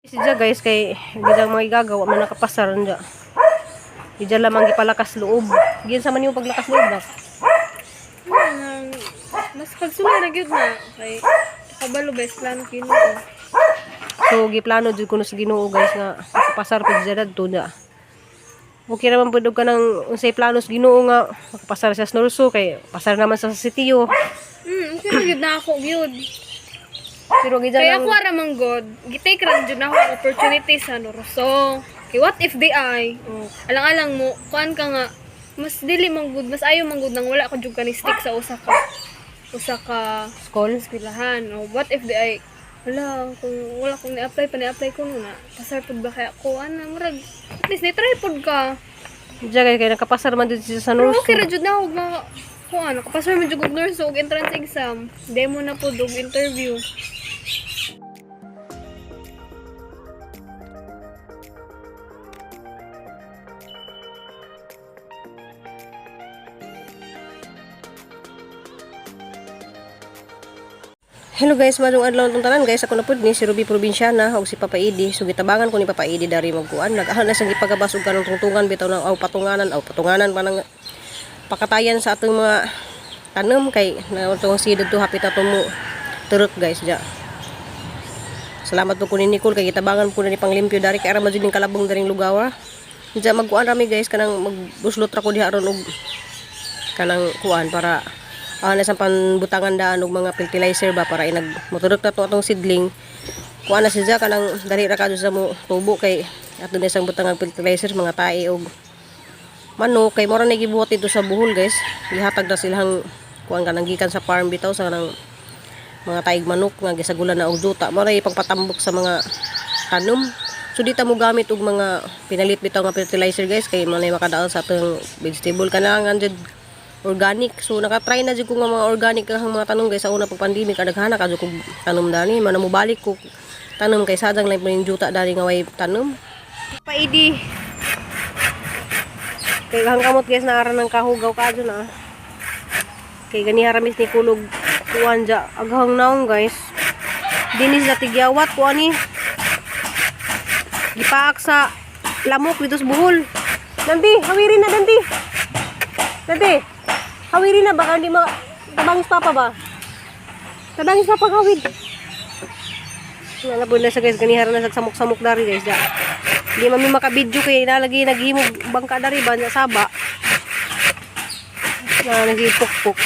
Siya guys kay gidang mga igagawa man nakapasar nda. Ija lamang gipalakas loob. Gin sa man yung paglakas loob na. Mas pagsulay na gyud na kay kabalo best plan kini. So giplano jud kuno sa Ginoo guys nga makapasar pud siya dadto na. Okay naman pud ka nang unsay plano sa Ginoo nga makapasar siya sa Norso kay pasar naman sa sitio. Okay na gyud na ako gyud. Pero gidang Kaya ako ara man god, gitake ra jud na ako opportunity sa Norso. Okay, what if di ay? Alang-alang mo, kuan ka nga mas dili man good, mas ayo man good nang wala ka jud ka ni stick sa usa ka school. eskwelahan. O what if di ay wala kung wala kong ni-apply ko na pasar pud ba kaya ko ana murag at least ni-try pud ka. Diya kay nakapasar man jud siya sa Pero Norso. okay ra jud na og mga kuan kapasar man jud og Norso og entrance exam. Demo na pud og interview. Hello guys, madung adlaw tong tanan guys. Ako na pud ni si Ruby Probinsyana og si Papa Idi. So gitabangan ko ni Papa Idi dari magkuan. Nag-ahal na sang gipagabas og kanang tungtungan bitaw ng patunganan pa nang pakatayan sa atong mga tanom kay na utong sidod to hapit ato mo turok guys ja. Salamat po ko ni Nicole kay gitabangan ko na ni panglimpyo dari kay ara man jud ning kalabong daring lugawa. Ja magkuan rami guys kanang magbuslot ra ko diha aron og kanang kuan para na sa panbutangan daan og mga fertilizer ba para inag motudok na to atong seedling kuha na siya kanang dali ra kadto sa mo tubo kay ato na isang butangan fertilizer mga tae og manok kay mora na gibuhat dito sa buhol guys gihatag na silang kuan kanang gikan sa farm bitaw sa kanang mga taig manok nga gisagulan na og duta mora ipagpatambok sa mga tanom so dita mo gamit og mga pinalit bitaw nga fertilizer guys kay manay makadaot sa atong vegetable kanang jud organic. So naka-try na jud ko nga mga organic ang mga tanom guys sa una pag pandemic adaghana ka jud ko tanom dani man mo balik ko tanom kay sadang lang pin juta dali nga way tanom. Pa Idi. Kay hangkamot guys na ara ng kahugaw ka jud na. Kay gani haramis ni kulog kuan ja aghang naong guys. Dinis na tigyawat ko ani. Gipaak sa lamok dito sa buhol. Danti, hawirin na danti. Danti. Hawiri na baka hindi tabangis papa ba? Tabangis papa kawid. Nalabon na sa guys ganihara na sa samok-samok dari guys da. Hindi mami makabidyo kay nalagi naghimog bangka dari ba sa saba. Na nagipok-pok.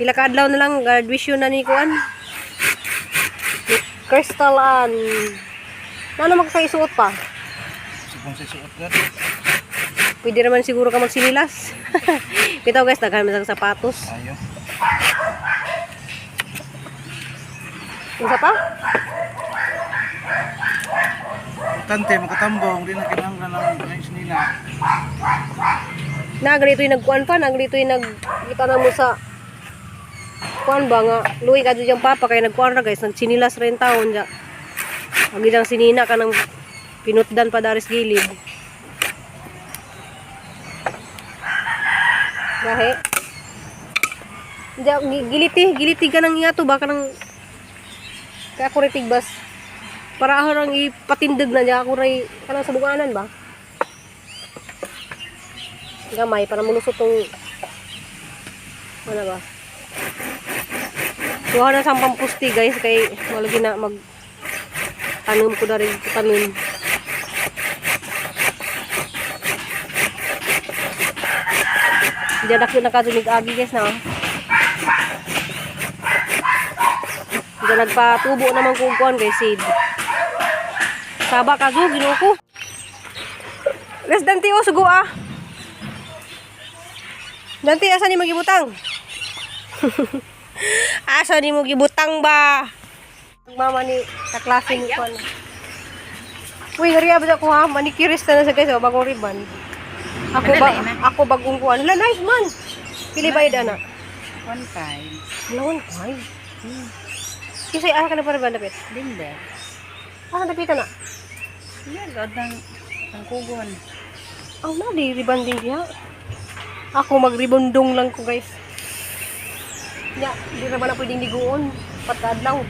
Pila ka adlaw na lang graduation na ni kuan. Crystal ano magkaisuot pa? Kung sisuot ka. Pwede naman siguro ka magsinilas. Bitaw guys, daghan man sa sapatos. Ayo. Isa pa? Tante makatambong di na kinahanglan ng nila. Nagrito yung nagkuan pa, nagrito yung nagkita na mo sa kuan ba nga luwi ka dyan papa kaya nagkuan ra guys nagsinilas rin taon dyan agidang sinina ka ng pinutdan pa daris gilid gahe dyan giliti ka ng ingato baka ng kaya ako rin tigbas para ako nang ipatindag na dyan ako rin kanang sa bukanan ba gamay para mulusot tong ano ba kuha na sa pampusti guys kay malagi na mag tanom ko na rin tanom diyan ako nakatunig agi guys na diyan nagpatubo naman kung kuhan guys seed saba kaso ginuo ko les danti o sugo danti asa ni magibutang asa ni mo gibutang ba? Mama ni kaklaseng ko na. Uy, ngariya ba ko ha? Manikiris na sa guys, bagong ribbon. Ako bagong kuan. La nice man. Pili bayad ana. 1.5. Lawan kay. Kisay ka na para ba dapat? Dinde. Asa dapat na? Yan, god ng kugon. Ang nali, ribanding diha. Ako magribondong lang ko guys. Ya, di naman na pwedeng liguon. Patadlaw.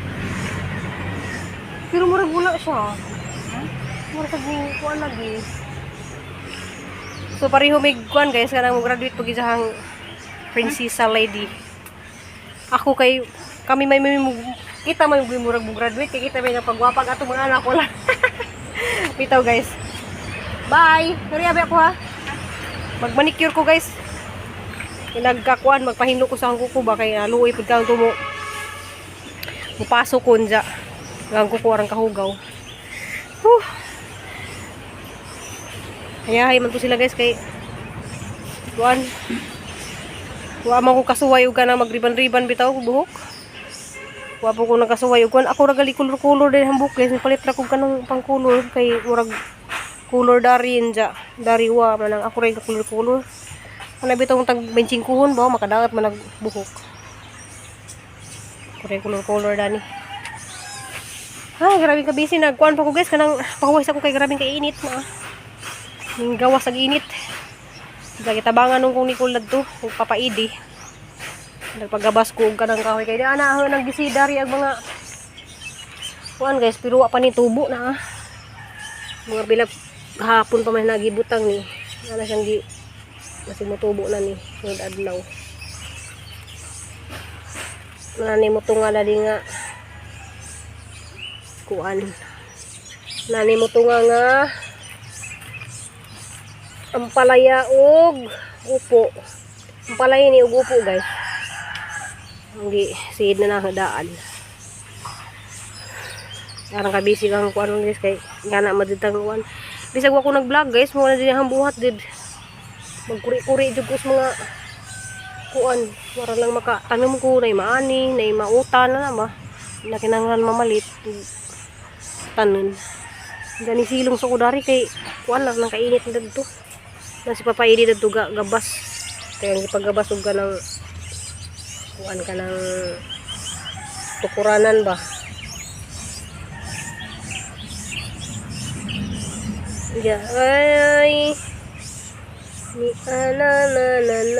Pero murag wala siya. Murag saging kuan lagi. So pareho may kuan guys, kanang mo graduate pag isang prinsesa lady. Ako kay kami may kita may murag mo graduate kay kita may napagwapag ato mga anak ko lang. Bitaw guys. Bye. Sorry abi ako ha. Magmanicure ko guys. Nagkakuan magpahinlo ko sa ang kuko ba kay luoy pud ka tumo. Mupasok ko nja. Gang kuko arang kahugaw. Hayahay man to sila guys kay kuan. Wa man ko kasuway og kana magriban-riban bitaw ko buhok. Wa po ko nagkasuway og kuan ako ra gali color din ang buhok guys. Palit ra ko kanang pang-color kay murag color dari nja. Dari wa man ang ako ra color. Ano bitong tag benching kuhon ba makadagat man nagbuhok. Color dani. Ay, grabe ka busy nagkuan pa ko guys kanang pahuwis ako kay grabe kay init na. Ning gawas ag init. Gagitabangan nung kung Nicole ladto, kung papaidi. Nagpagabas ko og kanang kahoy kay ana nang gisidari ag mga kuan guys, pero wa pa ni tubo na. Mga bilag hapon pa man nagibutang ni. Ana siyang gi kasi mutubo na ni sunod adlaw. Nani mo tunga dali nga kuan. Nani mo tunga nga ampalaya og upo. Ampalaya ni og upo guys. Hindi seed na nakadaan. Arang ka busy kang kuan guys kay ngana maditang kuan. Bisag wa ko nag-vlog guys, mo na din ang buhat did. Magkuri-kuri jud ko sa mga kuan para lang makatanom ko nay maani nay mauta na ba na kinahanglan mamalit tanon gani silong sa kudari kay kuan lang nang kainit didto na si papaidi didto gabas kaya ang ipagabas og kanang kuan kanang tukuranan ba ya ay ni ananananay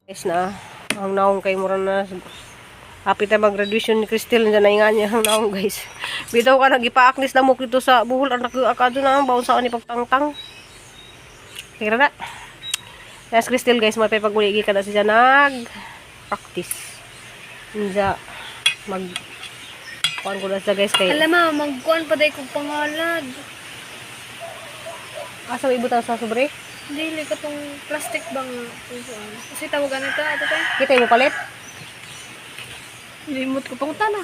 guys na ang naong kay mura na hapit na mag-graduation ni Cristel na naingan niya ang naong guys bitaw ka nagipaaknis na mo dito sa buhol ang nakakado na ang baon sa ni pagtangtang kira na yes Cristel guys may paguligi ka na siya nag practice niya mag kuan ko na sa guys kay Alam mo, magkuan pa day kong pangalad. asa may ibutang sa sobre Dili ka tong plastic bang kuan. Kasi tawagan ito, ato tayo. kita mo palit Limot ko pang tana.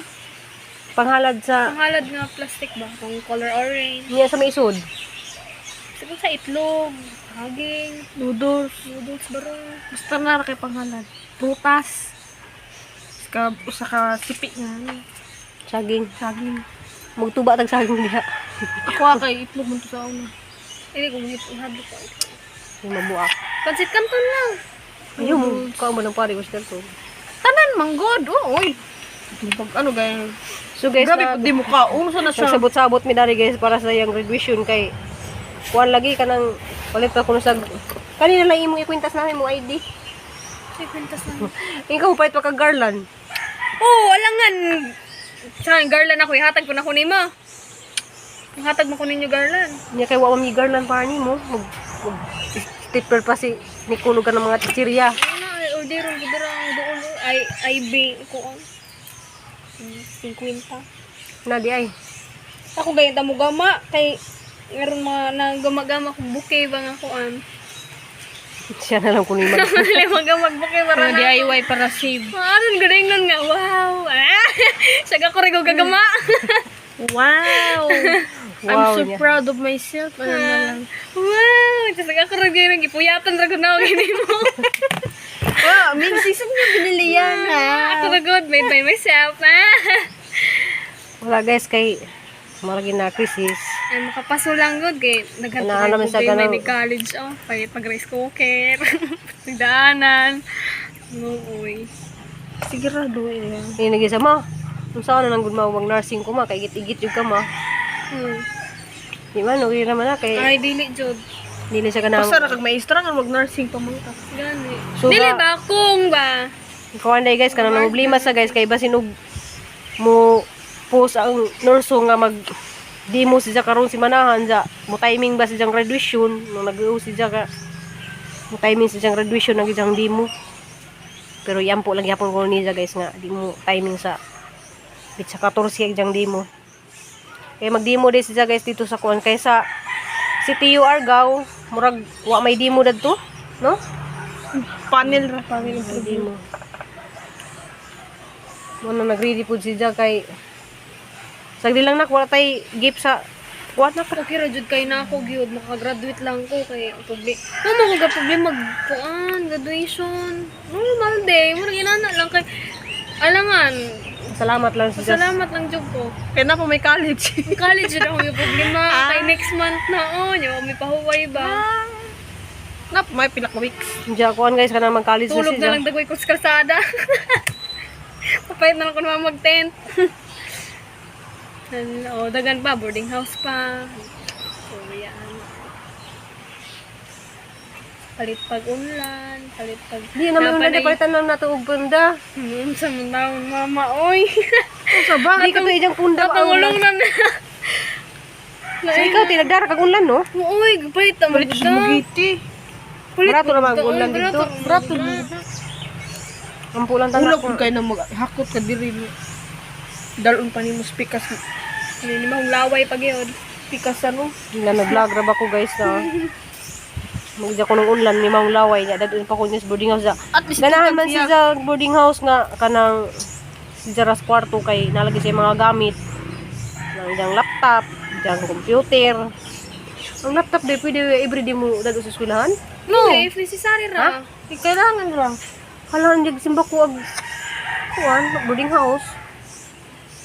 panghalad sa Pangalad nga plastic ba? Kung color orange. niya sa may isod Siguro sa itlog, haging, noodles baro. Basta na kay pangalan. Prutas. Usa ka sipi nga. saging Saging. magtuba tag saging diha Ako kay itlog mo to sa una. Hindi ko mahadlo ko. yung mabuak Pansit Canton lang. ayaw mo ka mo ng pari ko sa to Tanan manggod. Oy. Ano gay? so guys Grabe di mo ka. Unsa na siya. nagsabot-sabot mi dari guys para sa yung graduation kay kuan lagi kanang palit pa kuno sa kanina lang imong ikwintas namin mo ID Ay, kwintas lang. ikaw palit pa ka garland Oh, alangan. Sa garland ako, ihatag ko na kunin mo. Ihatag mo kunin yung garland. niya kay wa mi garland pa ni mo mag stipper pa si Nicolo ka ng mga chichirya Ano, order ang gudera ang doon. Ay, IB ko. 50. na di ay Ako ganyan tamo gama. Kay, ngayon mga nagama-gama kong bouquet ba nga kuan. siya na lang kunin mag Wala mag-bouquet para na. DIY para save. Aron galing nun nga. Wow. Ah, saga ko rin ko gagama. Wow. I'm Wow so niya. proud of myself. Ano na lang. Wow. Saga ko rin galing gipuyatan ra ko na ako gini mo. Wow, main season nga binili yan ha. Ako na good. Made by myself. Ah. wala guys kay maragi na crisis Ay, makapaso lang good kay naghanap Ano naman sa ko ganang- may college pag rice cooker pagdaanan no uy Sigurado yan. yung nagisa mo Kung saan na nang gud mag nursing ko ma kay igit-igit jud ka ma. Di man okay naman na kay Ay, dili, Jod. dili siya kanang Basta na kag maestra nga mag-nursing pa man ka. Gani. So, Dili ba- ba? Kung ba? Kawan day guys kanang problema sa guys kay basin og mo post ang nurso nga mag demo siya karon si manahan ja mo timing ba siyang graduation nung nag-uus siya ka mo timing siyang graduation nag isang demo pero yan po lang yapon ko niya guys nga di mo timing sa bitsa 14 ang demo kay mag-demo din siya guys dito sa kuan kaysa si Tio Argao murag wa may demo dadto no Panel ra, panel. hindi mo. Muna nag-ready po siya kay sagdi lang na wala tay gift sa kuwan na Okay ra, Jod, kay na ako, Gyud. Makagraduate lang ko. Kay, mama ko ga-problem mag-kuan, graduation. Normal day. Mura ginana lang kay, alangan, salamat lang siya. salamat lang, Jod ko. Kaya na po may college. Ang college na ako yung problema. Kay next month na, yung may pahuway ba? Na po may pila ka weeks. Diya kuwan guys kana mag-college na Tulog na siya. lang dagoy ko sa kalsada. Papayat na lang ko naman mag-tent. Dagan pa, boarding house pa. So, yan. Palit pag ulan, palit pag... Di naman na palitan lang nato og punda. Sa mga taon, mama, oy. Sa ba? Di ka to ijang punda ang Pangulong na na. So ikaw tinagdara kag ulan no? Uy, palit na Palit sa Mugiti. Barato na mag ulan dito. Brato. Ang pulang tanak Ulag ko. kung kayo na maghakot ka diri mo. Dalon pa ni mo spikas. Hindi mahong laway pag yun. Spikas ano? Na nag-vlog ra ba ko guys na. Magja ko ng ulan ni Mang Laway niya dadun pa ko niya sa boarding house. At least Ganahan man siya sa boarding house nga kanang si Jaras kwarto kay nalagi siya mga gamit. Nang iyang laptop, iyang computer. Ang laptop day pwede everyday mo dado sa eskwelahan. No, if necessary ra. Kailangan lang. Kailangan dig simba ko ag kuan boarding house.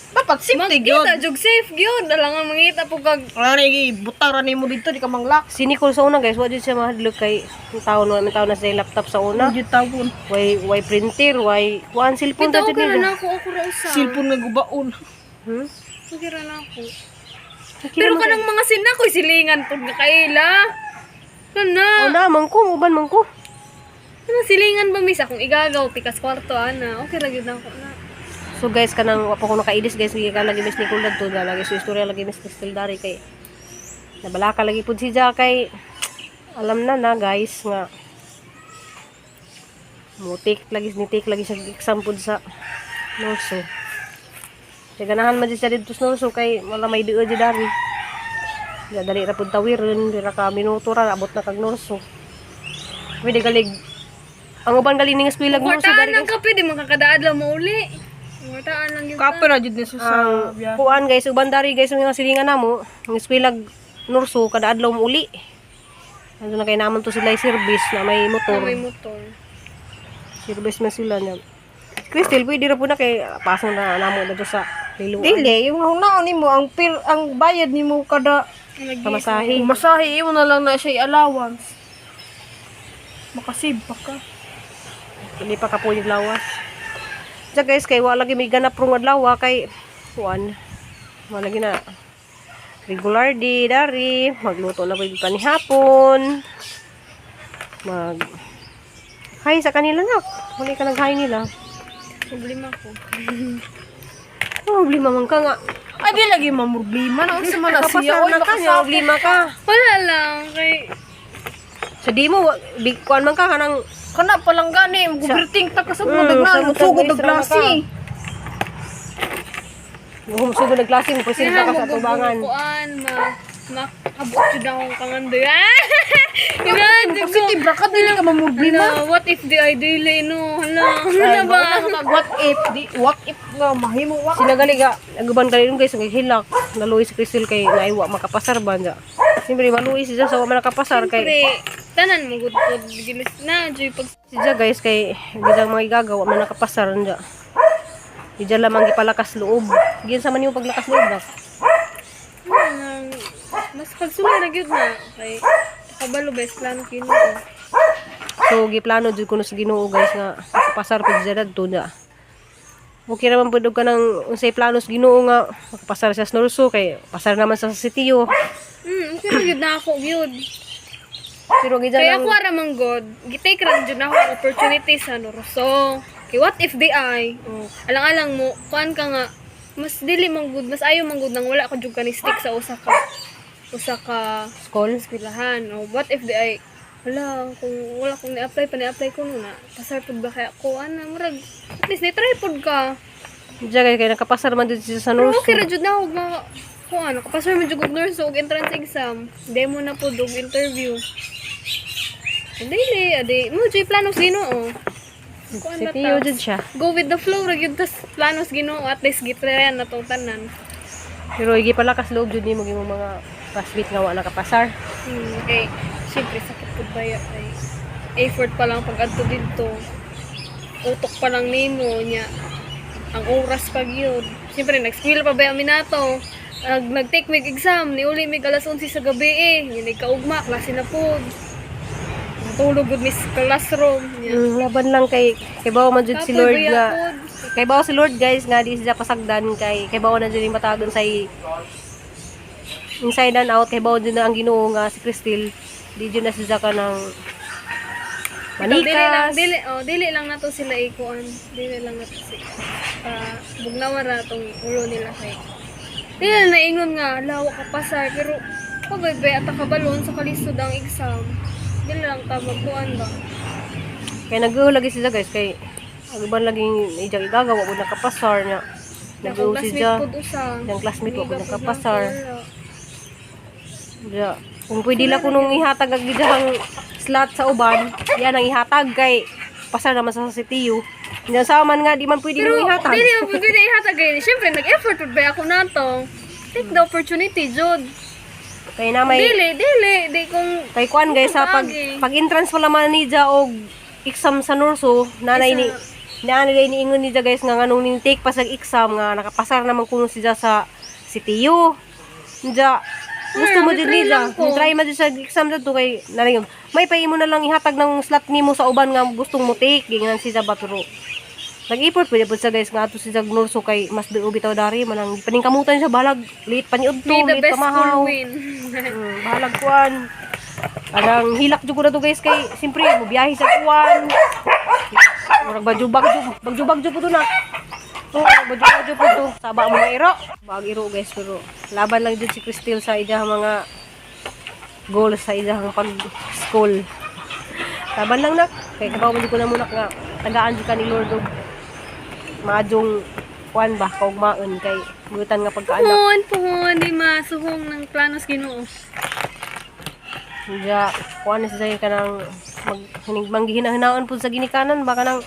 Dapat safety gyud. Magkita, jug safe gyud. Dalangan mangita po kag... Wala ni butara nimo dito di ka manglak. Si Nicole sa una guys, wa jud siya mahadlok kay taon na sa laptop sa una. Di tawon. Way printer, way kuan cellphone Bitaw dito ka na nila. ako ra usa. Cellphone nga gubaon. Hmm? Sige ra na ako. Pero kanang mga sinakoy silingan pud nga kaila. Kana. Oh na man ko, uban man ko. Ano silingan ba misa kung igagaw pikas kwarto ana. Okay ra gyud na ako na. So guys, kanang wa pa ko nakaidis guys, hindi ka lagi Miss Nicole dito na lagi sa istorya lagi Miss Crystal Dari kay nabalaka lagi pud si Ja kay alam na guys nga mutik lagi sa exam pud sa Norso. Kaya ganahan man siya dito sa Norso kay wala may duo di dari. Ya dali ra pud tawiron, dira ka minuto ra abot na kag Norso. Pwede galig ang uban galing ning eskwela Norso Kortaan dari lang ka pwede makakadaadlaw mo uli. Kortaan lang yun. Kape ra jud ni sa ang biya. kuan guys uban dari guys ang silingan namo ang eskwela Norso kada adlaw mo uli ano na kay naman to sila service na may motor May motor. service na sila na Crystal pwede ra po na kay pasong na namo dito sa liluan Dili, yung naon nimo ang ang bayad nimo kada kamasahe masahe imo na lang na siya allowance. Makasave pa ka. hindi pa ka po yung lawas so guys kay wala lagi may ganap rong adlaw kay kuan wala lagi na regular di dari magluto na pwede pa ni hapon mag hay sa kanila na muli ka naghay nila Problema ko. problema man ka nga Ay di lagi mamroblema na sa man siya kapasar oy na ka niya problema ka Wala lang. Kay... sa di mo big kuan man ka kanang kana pa lang gani gubirting ta ka sa mga sa dagnan mutag sugod na og isra na glasi. sugod na klase mo presenta Kaya ka sa tubangan kuan makabot jud akong kangandoy. Positive ra ka dili ka mamroblema. What if di ay daily no? Hala ba? What if nga mahimo wa sila gali ga naguban gali guys ang hilak naluwi si Crystal kay naiwa makapasar ba niya siyempre maluwi siya sa wa man nakapasar kay Siyempre, tanan mo gud pod gilis na joy pag siya guys kay bidang mga igagawa man nakapasar niya Ija lamang gipalakas loob. Giyan sa man yung paglakas loob na. mas pagsulay na gyud na kay kabalo best plano kini. So giplano jud kuno sa Ginoo guys nga pasar pud siya dadto niya. Okay naman pud ka ng unsay planos Ginoo nga makapasar sa Norso kay pasar naman sa sitiyo. Okay ra gyud na ako gyud. Pero gid Kaya lang ako ra man god, gitake ra jud na ako opportunity sa Norso. Kay what if di ay? Alang-alang mo, kuan ka nga mas dili man good, mas ayo man good nang wala ka jud ka ni stick sa usa ka school. eskwelahan. What if di ay wala kung wala kong ni-apply ko na pasar pud ba kaya ko murag at least ni-try pud ka. Diya kay nakapasar man dito sa Pero Norso. okay ra jud na og nakapasar man jud og nurse og entrance exam. Demo na pud og interview. Adi mo jud planos Ginoo. Kuan ba Sitiyo ta? jud siya. Go with the flow ra gyud tas planos Ginoo at least gitrayan na tong tanan. Pero igi pala kas loob jud nimo gimo mga classmate nga wa nakapasar. Okay. Siyempre sakit pud ba ya kay effort pa lang pag adto dito. Utok pa lang nimo nya. Ang oras pag yun. Siyempre nag-school pa ba minato. Nag-take mig exam ni uli mig alas 11 sa gabi Yung kaugma klase na pud. Tulog gud mis classroom nya. Laban lang kay bawo man jud si Kapoy Lord baya nga. pod. Kay bawo si Lord guys nga di siya pasagdan kay bawo na jud yung matagon sa inside and out kay bawo jud na ang Ginoo nga si Cristil. Di jud na siya ka ng manikas. Dili lang nato sila ikuan. Dili lang nato si bugnawa ra tong ulo nila kay. Dili na ingon nga lawak ka pasar pero pagay ata kabalon sa kalisod ang exam. Dili lang ta magkuan ba. Kaya nag-lagi sila guys kay agban laging ijang igagawa mo nakapasar niya. Nag-uwi Classmate siya. pud usa. Yang classmate ko Amiga pud nakapasar. lang ko, Diya. Kung pwede lang ko nung ihatag ang gidahang slot sa uban, yan ang ihatag kay pasar naman sa sitiyo. Hindi sa man nga di man pwede pero nung ihatag. dili mo pud ihatag kay syempre nag-effort pud ba ako nato. Take the opportunity jud. Kaya na may Dili kung kay kuan guys sa pag entrance wala man ni ja og exam sa Norso, nanay ni ingon ni ja guys nga nganong ni take pa sa exam nga nakapasar naman kuno siya sa sitiyo. Ja gusto mo din nila. Try mo din sa exam na to kay naring may paimo na lang ihatag ng slot nimo sa uban nga gustong mo take gingan siya ba pero nag-effort pwede po siya guys nga ato siya Norso kay mas biu bitaw dari manang paningkamutan siya balag late paniud to may the late best pamahaw. school win. Balag kuan. Parang hilak jud ko na to guys kay simpre mo biyahe sa kuan. Murag bagjubag jud po to na. Bagjubag po to. Saba mo nga iro. Bag iro guys pero laban lang jud si Cristil sa iyang mga goals sa iyang pag-school. Laban lang nak. Kay kabaw mo jud ko na muna nga tagaan jud ka ni Lord og maadjong kuan ba kaugmaon kay butan nga pagkaanak. Puhon, di masuhong ng planos Ginoo. Diya, kuan na siya ka ng manggihinahinaon po sa ginikanan baka nang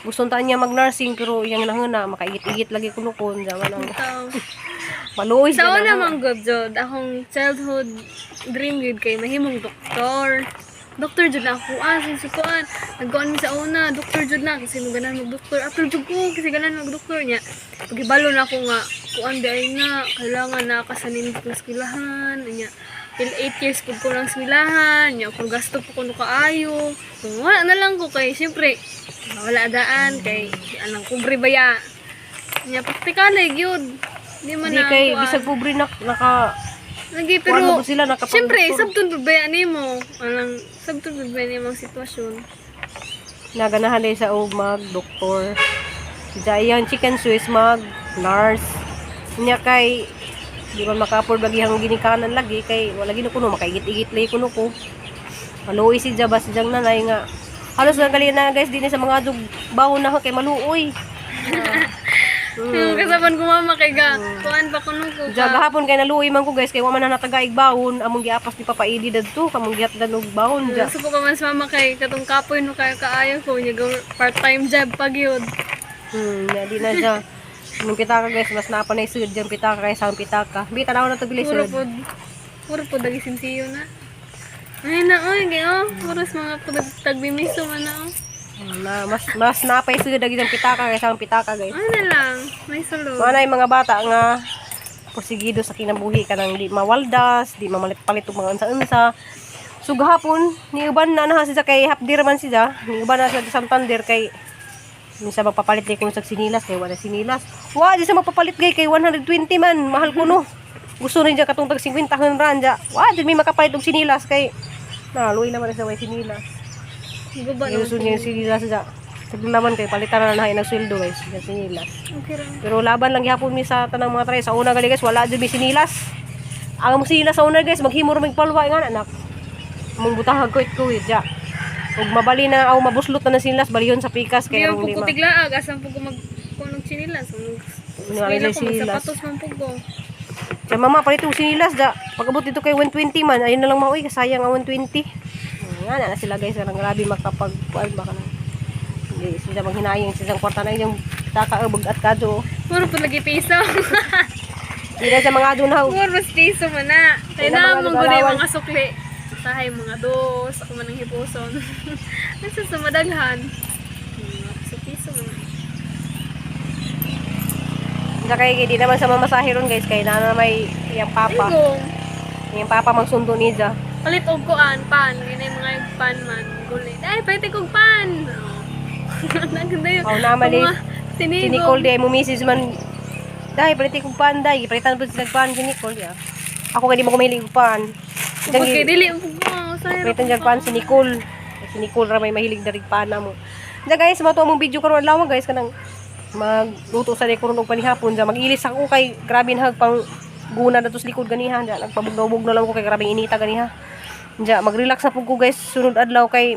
gustong taan niya mag-nursing pero iyang nahuna makaigit-igit lagi kuno kon diya man maluoy Sa siya una na. man good jud akong childhood dream gud kay mahimong doktor. Doktor jud na ako sikuan. Nagkuan mi sa una, doktor jud na kasi mo ganan mag-doktor. Apil jud ko kasi ganan mag-doktor niya. Pagibalo na ako nga kuan day nga kailangan na kasanin ko sa eskwelahan niya. Till 8 years ko lang eskwelahan niya. Kung gasto po kuno kaayo. Kung wala na lang ko kay syempre wala daan kay anang kubre baya. Niya praktikal gyud. Di man Di na kay kuan. bisag pobre naka Lagi, kuan pero, mo sila nakapag siyempre, sabtun babayan ni mo. Anong, sabtun babayan ni mo ang sitwasyon. naganahan day sa og mag-doktor. Diya iyang chicken Swiss mag-nurse. Niya kay di ba maka-afford lagi ang ginikanan lagi kay wala gino kuno makaigit-igit lay kuno ko. Maluoy si Jaba si Jang nanay nga. Halos na gali na guys din sa mga dug bawon na kay maluoy. Yung kasaban ko mama kay ga, kuhan pa kuno ko Diya ka. gahapon kay naluoy man ko guys kay wa man na natagaig bawon among giapas ni Papa Idi dadto kamong gihatdan og bawon diya. Gusto ko pa man sa mama kay katong kapoy no kayo kaayo ko niya part-time job pag yun. Di na siya. Nung pitaka guys mas napanay sud diyan pitaka kay sa pitaka. Bi tanaw na to bilis Puro sud. puro po dagi sinsiyo na. Ay na oy gayo, puros mga tagbimiso man na oh. Na mas napay sud dagi diyan pitaka kay sa pitaka guys. Ano na lang, may sulod. Manay mga bata nga porsigido sa kinabuhi kanang di mawaldas, di mamalit-palit og mga unsa-unsa. So gahapon ni uban na siya kay hapdir man siya, ni uban na siya sa Santander kay Minsan magpapalit kay kung sa sinilas kay wala sinilas. Wa di sa magpapalit kay 120 man, mahal ko no. Gusto rin dyan katong tag 50 hon ranja. Wa di may makapalit og sinilas kay naluoy naman sa way sinilas. Ibaba na. Gusto niya yung sinilas dyan. Naman kay palitan na lang ng sweldo guys, sa sinilas. Okay ra. Pero laban lang gihapon mi sa tanang mga try sa una gali guys, wala jud mi sinilas. Ang mo sinilas sa una guys, maghimor mig palwa nga anak. Mong butahag kuit ja. Ug mabali na aw mabuslot na ng sinilas balihon sa pikas kay Kaya rong po lima. kutiglaag asan po ko magkunog sinilas. Wala Wala ko sinilas. magsapatos man po ko. Kaya mama palit og sinilas da. Pagabot dito kay 120 man, ayun na lang mauy kasayang ang 120. Nga na sila guys, nang grabe makapag kuan baka na. Hindi sila maghinayang silang kwarta na yung takaabog at kado. Puro po lagi piso. Hindi na sa mga adunaw. Puro mas piso man na. Kaya Kaya na na mga mong gulay lugalawan. mga sukli. Sahay mga dos, ako man ang hipuson. Nasa sumadaghan. Piso man. Hindi kay di naman sa mamasahe ron guys, kay na may iyang papa. Igong. Iyang papa magsundo niya. Palit og kuan pan, yun ay mga pan man. Gulay. Ay, pwede kong pan. Naganda yun. Oh, naman Mga Si tinigong. Nicole di mo misis man. Dai, palitin kong pan dai. Palitan po sila pan si Nicole ya. Ako kay di mo kumilig og pan. Okay, dili ang pugmo. Sayang. Palitan dyan pan si Nicole. Si Nicole ra may mahilig darig pan na mo. Diyan guys, mato among video karon adlaw guys kanang magluto sa karon og panihapon ja magilis ako kay grabe na pang guna datos likod ganiha ja nagpabugnaw-bugnaw lang ko kay grabe inita ganiha. Ja mag-relax na pug ko guys sunod adlaw kay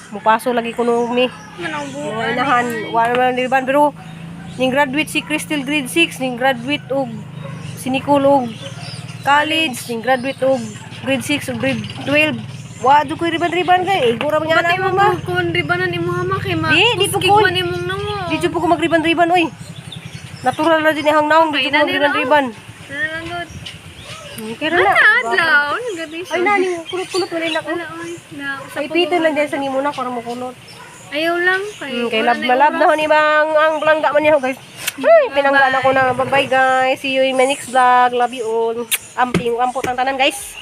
mupaso lagi kuno mi. Manang Mga buwan. inahan, wala man liban pero ning graduate si Crystal grade 6, ning graduate og si Nicole og college, ning graduate og grade 6 og grade 12. Wa do ko riban-riban kay igura man Pati ana mo mama. kung ribanan imo hama kay ma. Di po Puskig ko. man imong nango. Di jud po ko magriban-riban oy. Natural na din ihang naong di Ay, jud ko magriban-riban. Nalanggot. Kaya na. Adlaw, nagadi siya. Ay nani kulot-kulot man din ako. Wala oy. Na Ay pito lang din sa nimo na para mo kulot. Ayaw lang kay. Kay wala lab na na lab oras. na ho ni bang ang blangga man niya guys. Ay, pinanggaan ako na. Bye-bye guys. See you in my next vlog. Love you all. Amping ampot ang tanan guys.